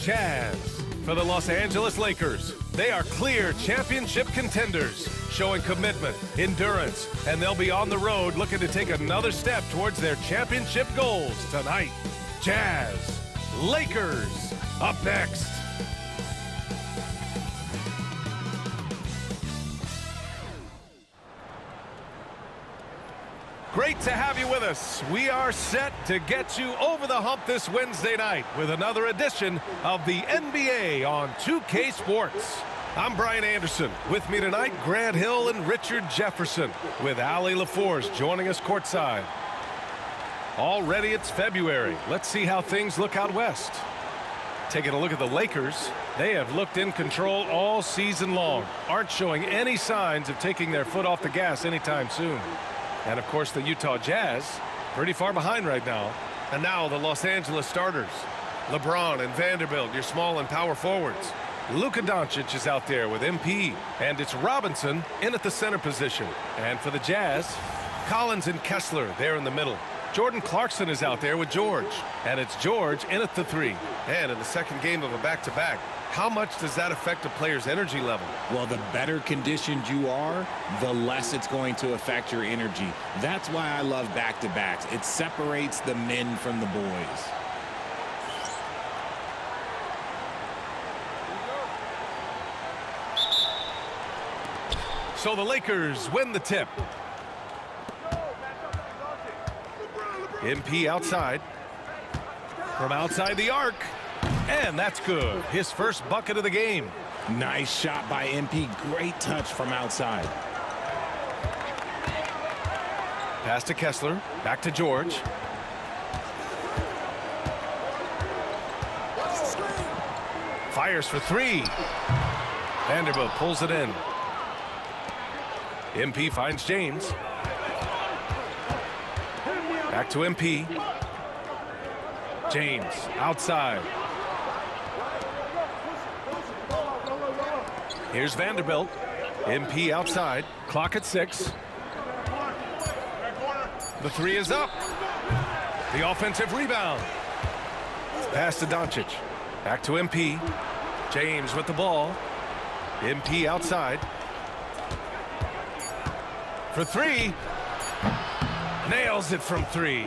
Jazz. For the Los Angeles Lakers, they are clear championship contenders, showing commitment, endurance, and they'll be on the road looking to take another step towards their championship goals tonight. Jazz, Lakers, up next. Great to have you with us. We are set to get you over the hump this Wednesday night with another edition of the NBA on 2K Sports. I'm Brian Anderson. With me tonight, Grant Hill and Richard Jefferson, with Allie LaForce joining us courtside. Already it's February. Let's see how things look out west. Taking a look at the Lakers, they have looked in control all season long, aren't showing any signs of taking their foot off the gas anytime soon. And, of course, the Utah Jazz, pretty far behind right now. And now the Los Angeles starters. LeBron and Vanderbilt, your small and power forwards. Luka Doncic is out there with MP. And it's Robinson in at the center position. And for the Jazz, Collins and Kessler there in the middle. Jordan Clarkson is out there with George. And it's George in at the 3. And in the second game of a back-to-back, how much does that affect a player's energy level? Well, the better conditioned you are, the less it's going to affect your energy. That's why I love back-to-backs. It separates the men from the boys. So the Lakers win the tip. MP outside. From outside the arc. And that's good. His first bucket of the game. Nice shot by MP. Great touch from outside. Pass to Kessler. Back to George. Fires for 3. Vanderbilt pulls it in. MP finds James. Back to MP. James outside. Here's Vanderbilt. MP outside. Clock at 6. The 3 is up. The offensive rebound. Pass to Doncic. Back to MP. James with the ball. MP outside. For 3. Nails it from 3.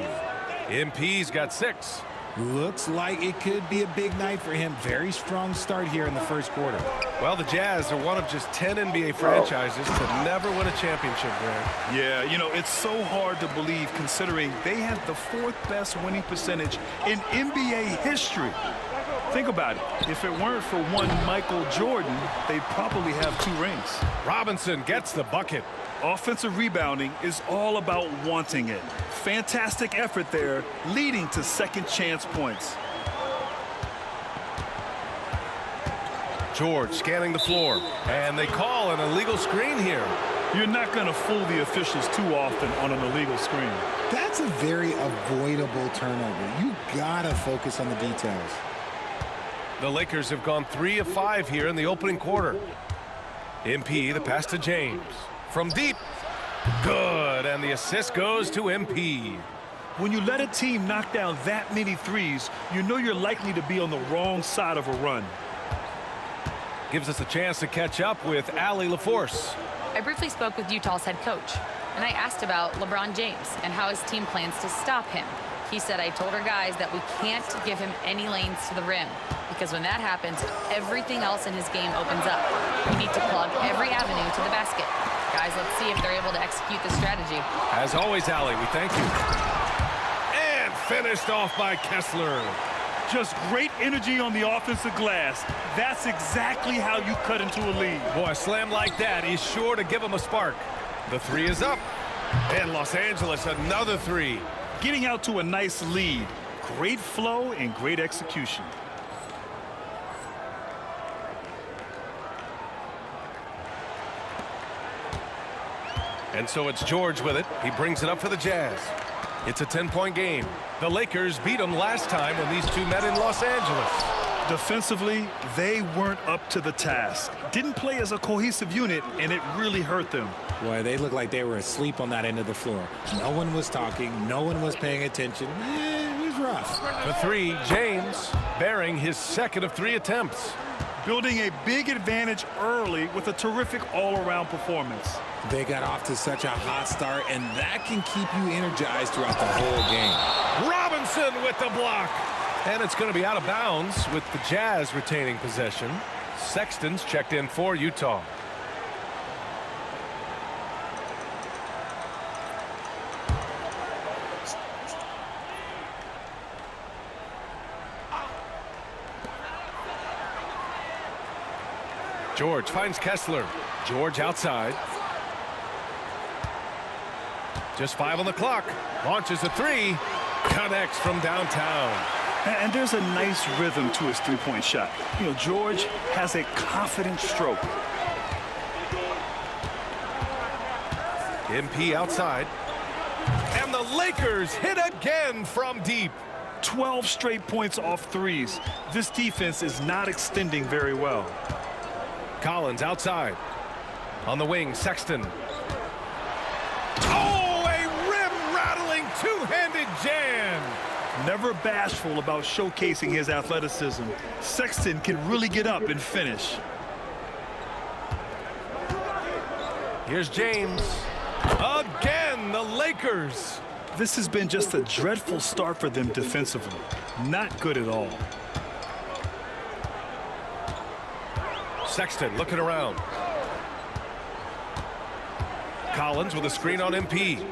MP's got 6. Looks like it could be a big night for him. Very strong start here in the first quarter. Well, the Jazz are one of just 10 NBA franchises to never win a championship, Grant. Yeah, you know, it's so hard to believe considering they have the 4th best winning percentage in NBA history. Think about it. If it weren't for one Michael Jordan, they'd probably have 2 rings. Robinson gets the bucket. Offensive rebounding is all about wanting it. Fantastic effort there, leading to second chance points. George scanning the floor, and they call an illegal screen here. You're not going to fool the officials too often on an illegal screen. That's a very avoidable turnover. You gotta focus on the details. The Lakers have gone 3 of 5 here in the opening quarter. MP, the pass to James. From deep. Good, and the assist goes to MP. When you let a team knock down that many threes, you know you're likely to be on the wrong side of a run. Gives us a chance to catch up with Allie LaForce. I briefly spoke with Utah's head coach, and I asked about LeBron James and how his team plans to stop him. He said, I told our guys that we can't give him any lanes to the rim, because when that happens, everything else in his game opens up. We need to plug every avenue to the basket. Guys, let's see if they're able to execute this strategy. As always, Allie, we thank you. And finished off by Kessler. Just great energy on the offensive glass. That's exactly how you cut into a lead. Boy, a slam like that is sure to give him a spark. The 3 is up. And Los Angeles, another 3. Getting out to a nice lead. Great flow and great execution. And so it's George with it. He brings it up for the Jazz. It's a 10-point game. The Lakers beat them last time when these two met in Los Angeles. Defensively, they weren't up to the task. Didn't play as a cohesive unit, and it really hurt them. Boy, they looked like they were asleep on that end of the floor. No one was talking. No one was paying attention. It was rough. For three, James bearing his second of 3 attempts. Building a big advantage early with a terrific all-around performance. They got off to such a hot start, and that can keep you energized throughout the whole game. Robinson with the block. And it's going to be out of bounds with the Jazz retaining possession. Sexton's checked in for Utah. George finds Kessler. George outside. Just 5 on the clock. Launches a 3. Connects from downtown. And there's a nice rhythm to his three-point shot. You know, George has a confident stroke. MP outside. And the Lakers hit again from deep. 12 straight points off threes. This defense is not extending very well. Collins outside. On the wing, Sexton. Oh, a rim-rattling two-handed jam. Never bashful about showcasing his athleticism. Sexton can really get up and finish. Here's James. Again, the Lakers. This has been just a dreadful start for them defensively. Not good at all. Sexton looking around. Collins with a screen on MP.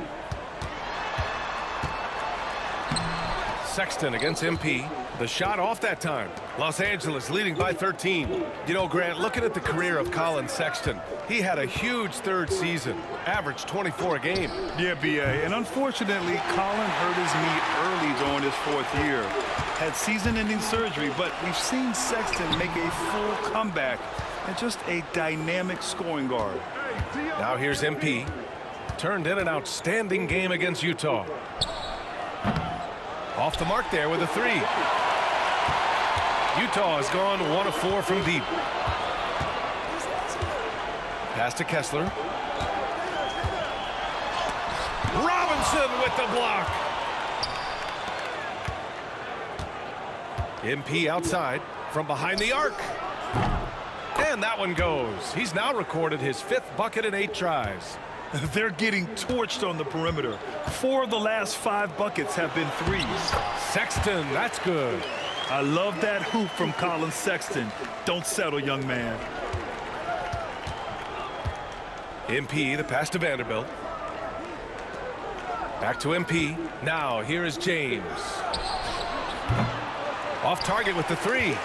Sexton against MP. The shot off that time. Los Angeles leading by 13. You know, Grant, looking at the career of Colin Sexton, he had a huge third season. Averaged 24 a game. Yeah, B.A. And unfortunately, Colin hurt his knee early during his 4th year. Had season-ending surgery, but we've seen Sexton make a full comeback and just a dynamic scoring guard. Now here's MP. Turned in an outstanding game against Utah. Off the mark there with a 3. Utah has gone 1 of 4 from deep. Pass to Kessler. Robinson with the block. MP outside from behind the arc. And that one goes. He's now recorded his 5th bucket in 8 tries. They're getting torched on the perimeter. 4 of the last 5 buckets have been threes. Sexton, that's good. I love that hoop from Colin Sexton. Don't settle, young man. MP, the pass to Vanderbilt. Back to MP. Now, here is James. Off target with the 3.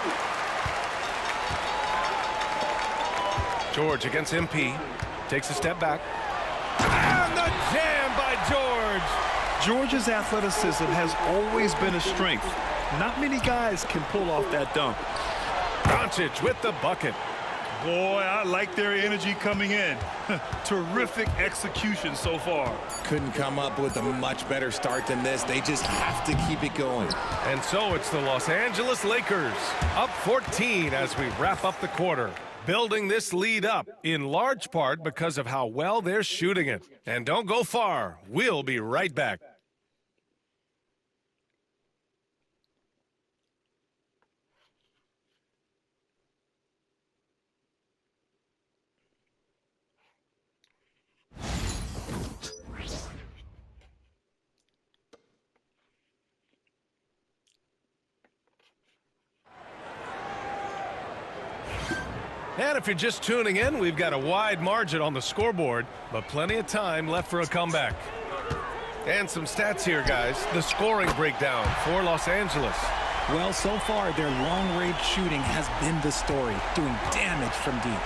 George against MP. Takes a step back. And the jam by George. George's athleticism has always been a strength. Not many guys can pull off that dunk. Doncic with the bucket. Boy, I like their energy coming in. Terrific execution so far. Couldn't come up with a much better start than this. They just have to keep it going. And so it's the Los Angeles Lakers up 14 as we wrap up the quarter. Building this lead up in large part because of how well they're shooting it. And don't go far. We'll be right back. And if you're just tuning in, we've got a wide margin on the scoreboard, but plenty of time left for a comeback. And some stats here, guys. The scoring breakdown for Los Angeles. Well, so far, their long-range shooting has been the story, doing damage from deep.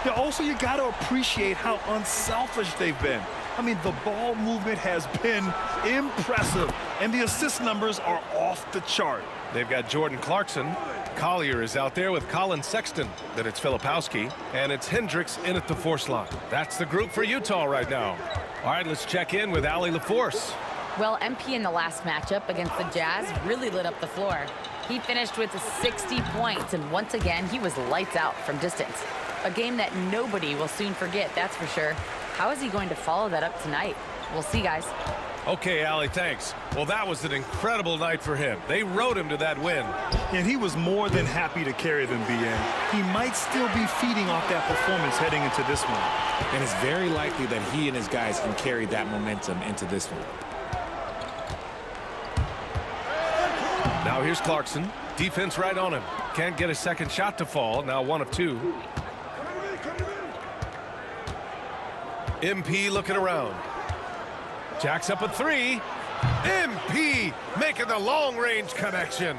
Yeah, also, you got to appreciate how unselfish they've been. I mean, the ball movement has been impressive, and the assist numbers are off the chart. They've got Jordan Clarkson. Collier is out there with Colin Sexton. Then it's Filipowski, and it's Hendricks in at the 4 slot. That's the group for Utah right now. All right, let's check in with Allie LaForce. Well, MP in the last matchup against the Jazz really lit up the floor. He finished with 60 points, and once again, he was lights out from distance. A game that nobody will soon forget, that's for sure. How is he going to follow that up tonight? We'll see, guys. Okay, Allie, thanks. Well, that was an incredible night for him. They rode him to that win. And he was more than happy to carry them, B.A. He might still be feeding off that performance heading into this one. And it's very likely that he and his guys can carry that momentum into this one. Now here's Clarkson. Defense right on him. Can't get a second shot to fall. Now 1 of 2. MP looking around. Jacks up a 3. MP making the long-range connection.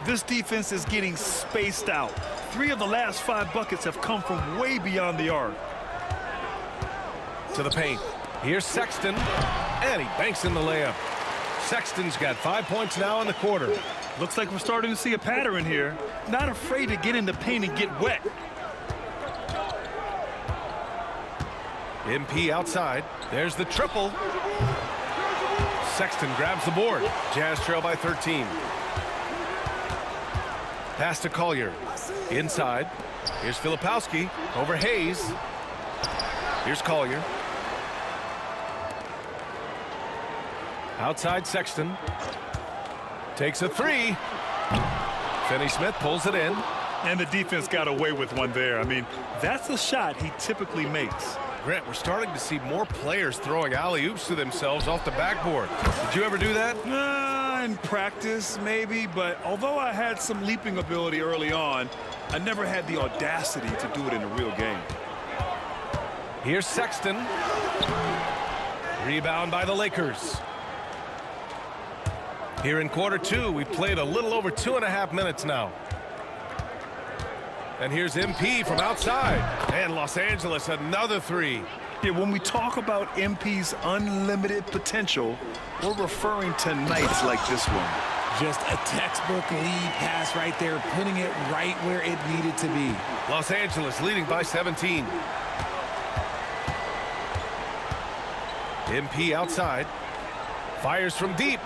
This defense is getting spaced out. 3 of the last 5 buckets have come from way beyond the arc. To the paint. Here's Sexton. And he banks in the layup. Sexton's got 5 points now in the quarter. Looks like we're starting to see a pattern here. Not afraid to get in the paint and get wet. MP outside. There's the triple. Sexton grabs the board. Jazz trail by 13. Pass to Collier. Inside. Here's Filipowski. Over Hayes. Here's Collier. Outside Sexton. Takes a 3. Finney-Smith pulls it in. And the defense got away with one there. I mean, that's a shot he typically makes. Grant, we're starting to see more players throwing alley-oops to themselves off the backboard. Did you ever do that? In practice, maybe, but although I had some leaping ability early on, I never had the audacity to do it in a real game. Here's Sexton. Rebound by the Lakers. Here in quarter 2, we played a little over 2.5 minutes now. And here's MP from outside. And Los Angeles, another 3. Yeah, when we talk about MP's unlimited potential, we're referring to nights like this one. Just a textbook lead pass right there, putting it right where it needed to be. Los Angeles leading by 17. MP outside. Fires from deep.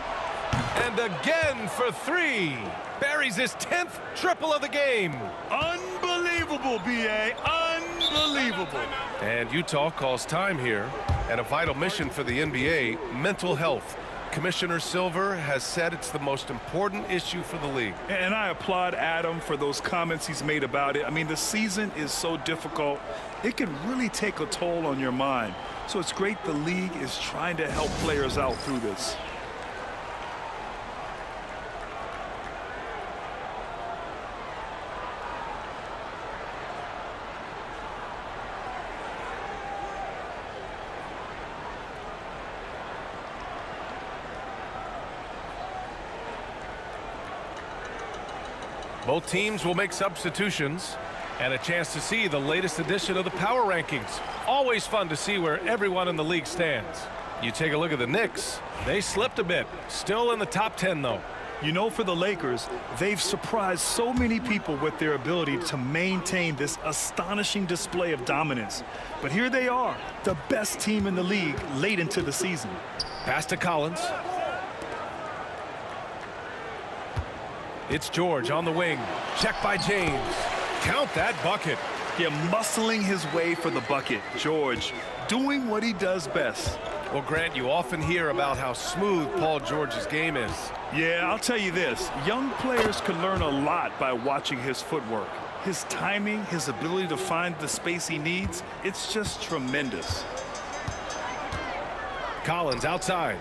And again for 3. Buries his 10th triple of the game. Unbelievable, B.A. Unbelievable. And Utah calls time here. And a vital mission for the NBA, mental health. Commissioner Silver has said it's the most important issue for the league. And I applaud Adam for those comments he's made about it. I mean, the season is so difficult. It can really take a toll on your mind. So it's great the league is trying to help players out through this. Both teams will make substitutions and a chance to see the latest edition of the power rankings. Always fun to see where everyone in the league stands. You take a look at the Knicks. They slipped a bit. Still in the top 10, though. You know, for the Lakers, they've surprised so many people with their ability to maintain this astonishing display of dominance. But here they are, the best team in the league late into the season. Pass to Collins. It's George on the wing. Check by James. Count that bucket. Yeah, muscling his way for the bucket. George doing what he does best. Well, Grant, you often hear about how smooth Paul George's game is. Yeah, I'll tell you this. Young players can learn a lot by watching his footwork. His timing, his ability to find the space he needs, it's just tremendous. Collins outside.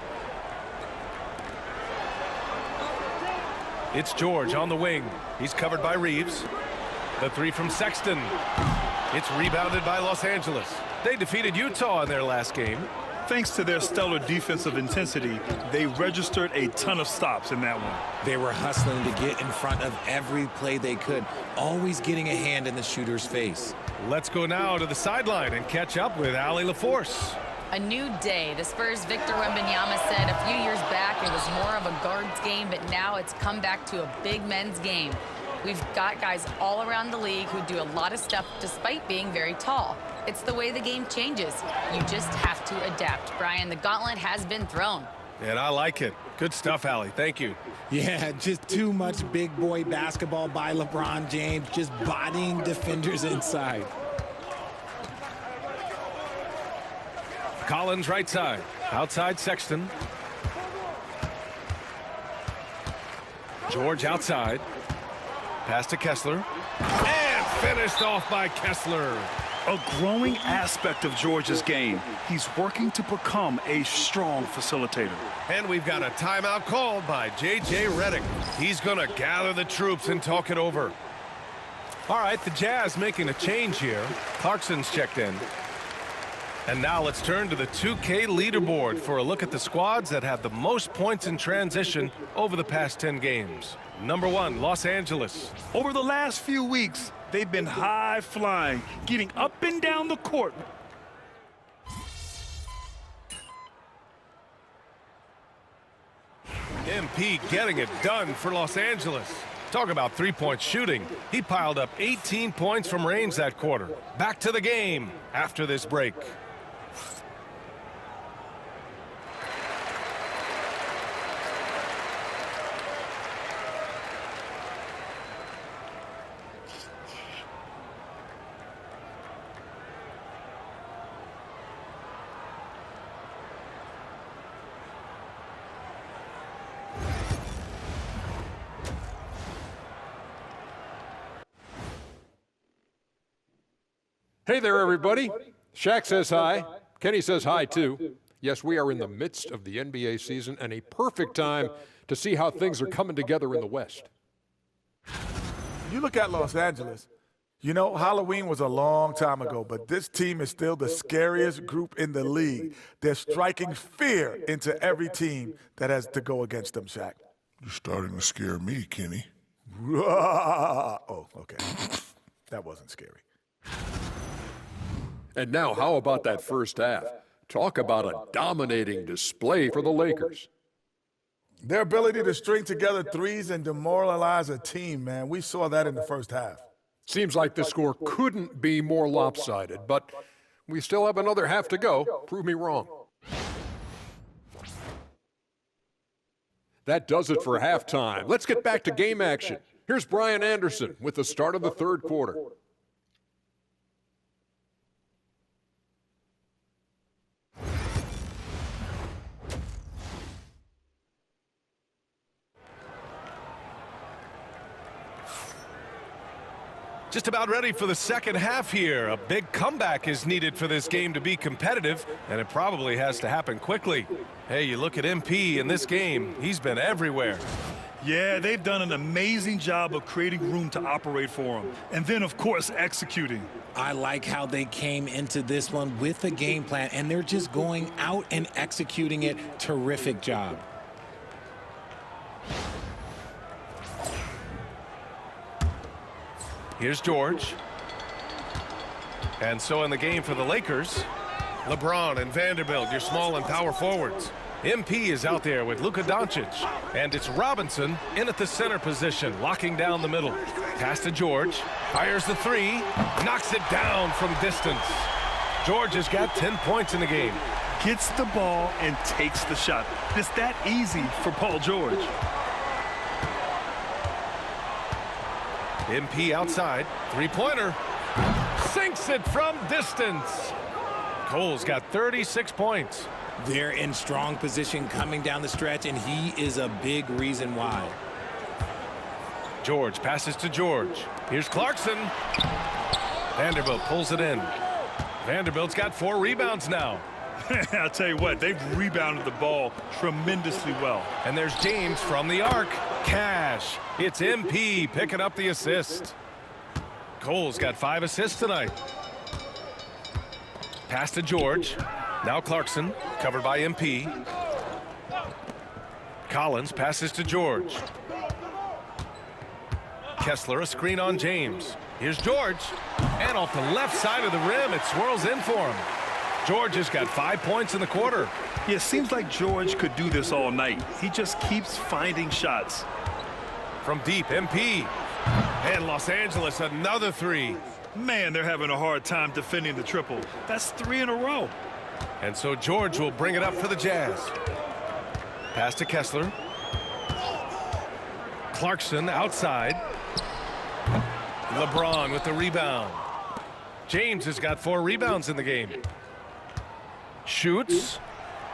It's George on the wing. He's covered by Reeves. The 3 from Sexton. It's rebounded by Los Angeles. They defeated Utah in their last game. Thanks to their stellar defensive intensity, they registered a ton of stops in that one. They were hustling to get in front of every play they could, always getting a hand in the shooter's face. Let's go now to the sideline and catch up with Allie LaForce. A new day. The Spurs' Victor Wembanyama said a few years back it was more of a guards game, but now it's come back to a big men's game. We've got guys all around the league who do a lot of stuff despite being very tall. It's the way the game changes. You just have to adapt. Brian, the gauntlet has been thrown. And I like it. Good stuff, Allie. Thank you. Yeah, just too much big boy basketball by LeBron James, just bodying defenders inside. Collins right side. Outside Sexton. George outside. Pass to Kessler. And finished off by Kessler. A growing aspect of George's game. He's working to become a strong facilitator. And we've got a timeout called by J.J. Redick. He's going to gather the troops and talk it over. All right, the Jazz making a change here. Clarkson's checked in. And now let's turn to the 2K leaderboard for a look at the squads that have the most points in transition over the past 10 games. Number 1, Los Angeles. Over the last few weeks, they've been high flying, getting up and down the court. MP getting it done for Los Angeles. Talk about three-point shooting. He piled up 18 points from range that quarter. Back to the game after this break. Hey there, everybody. Shaq says hi. Kenny says hi, too. Yes, we are in the midst of the NBA season and a perfect time to see how things are coming together in the West. You look at Los Angeles, you know, Halloween was a long time ago, but this team is still the scariest group in the league. They're striking fear into every team that has to go against them, Shaq. You're starting to scare me, Kenny. Oh, okay. That wasn't scary. And now, how about that first half? Talk about a dominating display for the Lakers. Their ability to string together threes and demoralize a team, man. We saw that in the first half. Seems like the score couldn't be more lopsided, but we still have another half to go. Prove me wrong. That does it for halftime. Let's get back to game action. Here's Brian Anderson with the start of the third quarter. Just about ready for the second half here. A big comeback is needed for this game to be competitive, and it probably has to happen quickly. Hey, you look at MP in this game, he's been everywhere. Yeah, they've done an amazing job of creating room to operate for him. And then, of course, executing. I like how they came into this one with a game plan, and they're just going out and executing it. Terrific job. Here's George. And so in the game for the Lakers, LeBron and Vanderbilt, your small and power forwards. MP is out there with Luka Doncic. And it's Robinson in at the center position, locking down the middle. Pass to George. Fires the three. Knocks it down from distance. George has got 10 points in the game. Gets the ball and takes the shot. It's that easy for Paul George. MP outside. Three-pointer. Sinks it from distance. Cole's got 36 points. They're in strong position coming down the stretch, and he is a big reason why. George passes to George. Here's Clarkson. Vanderbilt pulls it in. Vanderbilt's got 4 rebounds now. I'll tell you what, they've rebounded the ball tremendously well. And there's James from the arc. Cash. It's MP picking up the assist. Cole's got 5 assists tonight. Pass to George. Now Clarkson, covered by MP. Collins passes to George. Kessler, a screen on James. Here's George. And off the left side of the rim, it swirls in for him. George has got 5 points in the quarter. Yeah, it seems like George could do this all night. He just keeps finding shots. From deep, MP. And Los Angeles, another 3. Man, they're having a hard time defending the triple. That's 3 in a row. And so George will bring it up for the Jazz. Pass to Kessler. Clarkson outside. LeBron with the rebound. James has got 4 rebounds in the game. Shoots.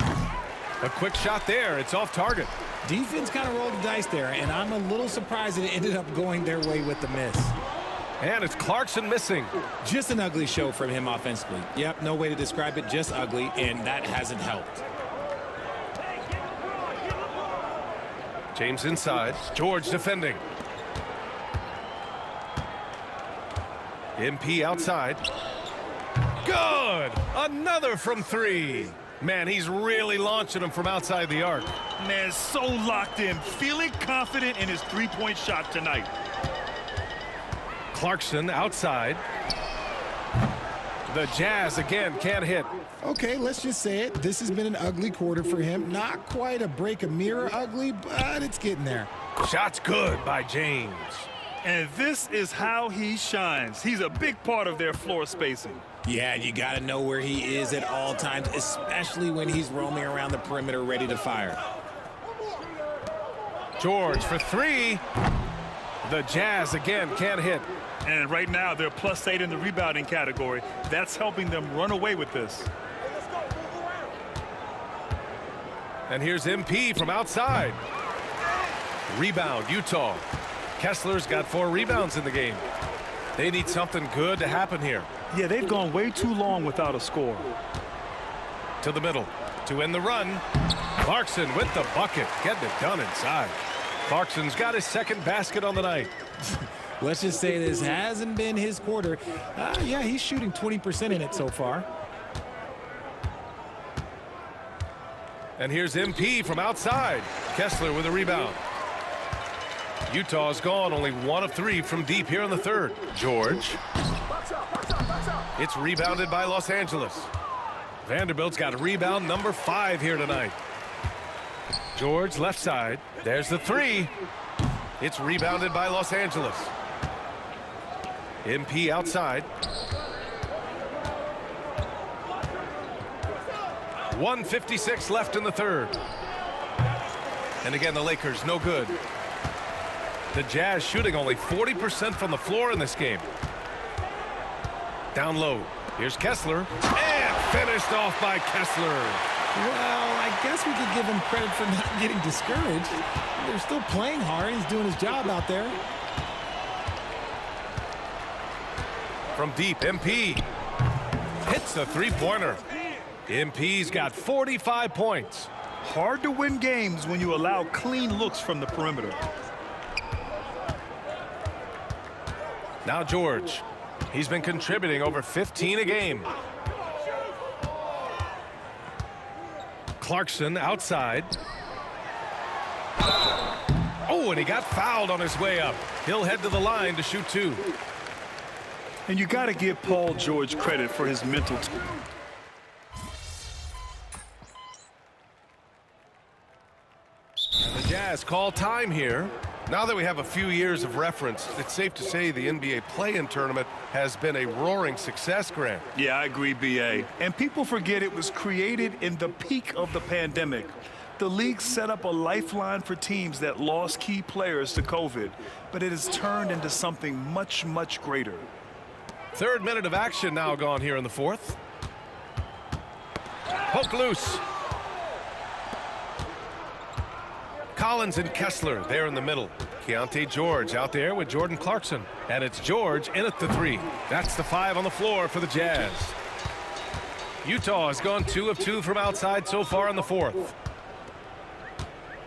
A quick shot there. It's off target. Defense kind of rolled the dice there, and I'm a little surprised that it ended up going their way with the miss. And it's Clarkson missing. Just an ugly show from him offensively. Yep, no way to describe it, just ugly, and that hasn't helped. James inside. George defending. MP outside. Good! Another from three. Man, he's really launching him from outside the arc. Man, so locked in, feeling confident in his three-point shot tonight. Clarkson outside. The Jazz again can't hit. Okay, let's just say it. This has been an ugly quarter for him. Not quite a break a mirror ugly, but it's getting there. Shot's good by James. And this is how he shines. He's a big part of their floor spacing. Yeah, you got to know where he is at all times, especially when he's roaming around the perimeter ready to fire. George for three. The Jazz again can't hit. And right now, they're +8 in the rebounding category. That's helping them run away with this. And here's MP from outside. Rebound, Utah. Kessler's got 4 rebounds in the game. They need something good to happen here. Yeah, they've gone way too long without a score. To the middle to end the run. Clarkson with the bucket, getting it done inside. Clarkson's got his second basket on the night. Let's just say this hasn't been his quarter. Yeah, he's shooting 20% in it so far. And here's MP from outside. Kessler with a rebound. Utah's gone only 1 of 3 from deep here in the third. George. It's rebounded by Los Angeles. Vanderbilt's got rebound number 5 here tonight. George left side. There's the 3. It's rebounded by Los Angeles. MP outside. 1:56 left in the third. And again, the Lakers no good. The Jazz shooting only 40% from the floor in this game. Down low. Here's Kessler. And finished off by Kessler. Well, I guess we could give him credit for not getting discouraged. They're still playing hard. He's doing his job out there. From deep, MP hits the three-pointer. MP's got 45 points. Hard to win games when you allow clean looks from the perimeter. Now George. He's been contributing over 15 a game. Clarkson outside. Oh, and he got fouled on his way up. He'll head to the line to shoot 2. And you got to give Paul George credit for his mental. The Jazz call time here. Now that we have a few years of reference, it's safe to say the NBA play-in tournament has been a roaring success, Grant. Yeah, I agree, BA. And people forget it was created in the peak of the pandemic. The league set up a lifeline for teams that lost key players to COVID, but it has turned into something much, much greater. 3rd minute of action now gone here in the 4th. Poke loose. Collins and Kessler there in the middle. Keontae George out there with Jordan Clarkson. And it's George in at the 3. That's the 5 on the floor for the Jazz. Utah has gone 2 of 2 from outside so far in the 4th.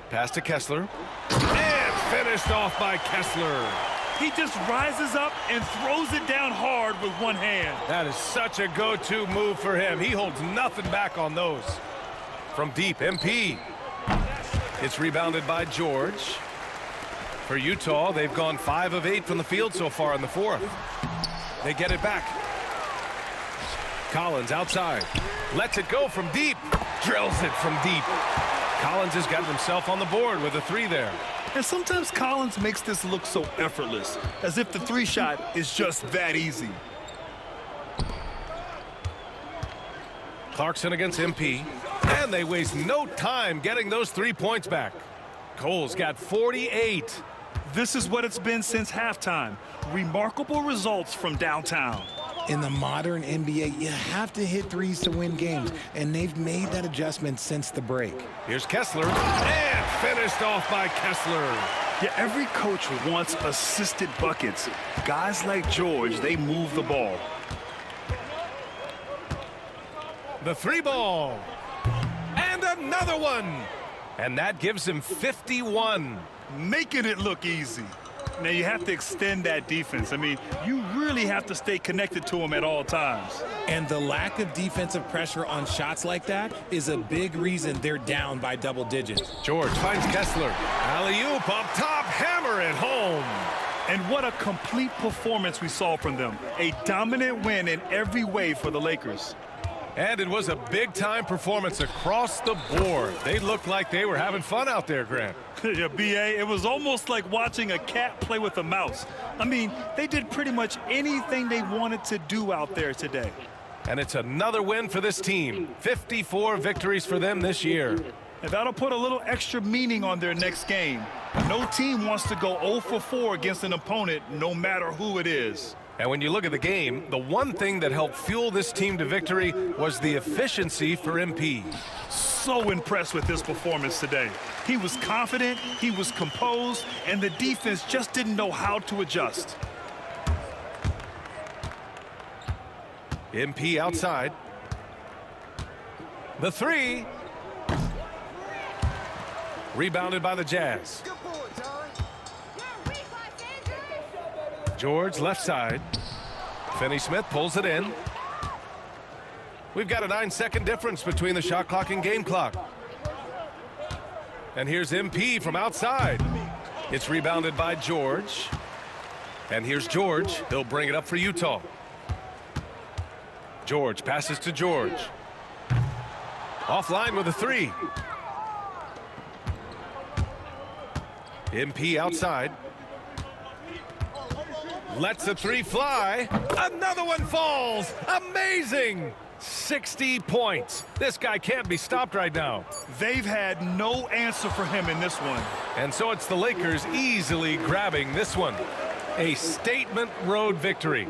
Pass to Kessler. And finished off by Kessler. He just rises up and throws it down hard with one hand. That is such a go-to move for him. He holds nothing back on those. From deep, MP. It's rebounded by George. For Utah, they've gone 5 of 8 from the field so far in the 4th. They get it back. Collins outside. Lets it go from deep. Drills it from deep. Collins has got himself on the board with a 3 there. And sometimes Collins makes this look so effortless, as if the 3-shot is just that easy. Clarkson against MP. And they waste no time getting those 3 points back. Cole's got 48. This is what it's been since halftime. Remarkable results from downtown. In the modern NBA, you have to hit threes to win games, and they've made that adjustment since the break. Here's Kessler, and finished off by Kessler. Yeah, every coach wants assisted buckets. Guys like George, they move the ball. The three ball. And another one. And that gives him 51. Making it look easy. Now, you have to extend that defense. I mean, you really have to stay connected to them at all times. And the lack of defensive pressure on shots like that is a big reason they're down by double digits. George finds Kessler. Alley-oop up top, hammer it home. And what a complete performance we saw from them. A dominant win in every way for the Lakers. And it was a big-time performance across the board. They looked like they were having fun out there, Grant. Yeah, B.A., it was almost like watching a cat play with a mouse. I mean, they did pretty much anything they wanted to do out there today. And it's another win for this team. 54 victories for them this year. And that'll put a little extra meaning on their next game. No team wants to go 0 for 4 against an opponent, no matter who it is. And when you look at the game, the one thing that helped fuel this team to victory was the efficiency for MP. So impressed with his performance today. He was confident, he was composed, and the defense just didn't know how to adjust. MP outside. The three. Rebounded by the Jazz. George left side. Finney-Smith pulls it in. We've got a 9-second difference between the shot clock and game clock. And here's MP from outside. It's rebounded by George. And here's George. He'll bring it up for Utah. George passes to George. Offline with a three. MP outside. Lets the three fly. Another one falls. Amazing. 60 points. This guy can't be stopped right now. They've had no answer for him in this one. And so it's the Lakers easily grabbing this one. A statement road victory.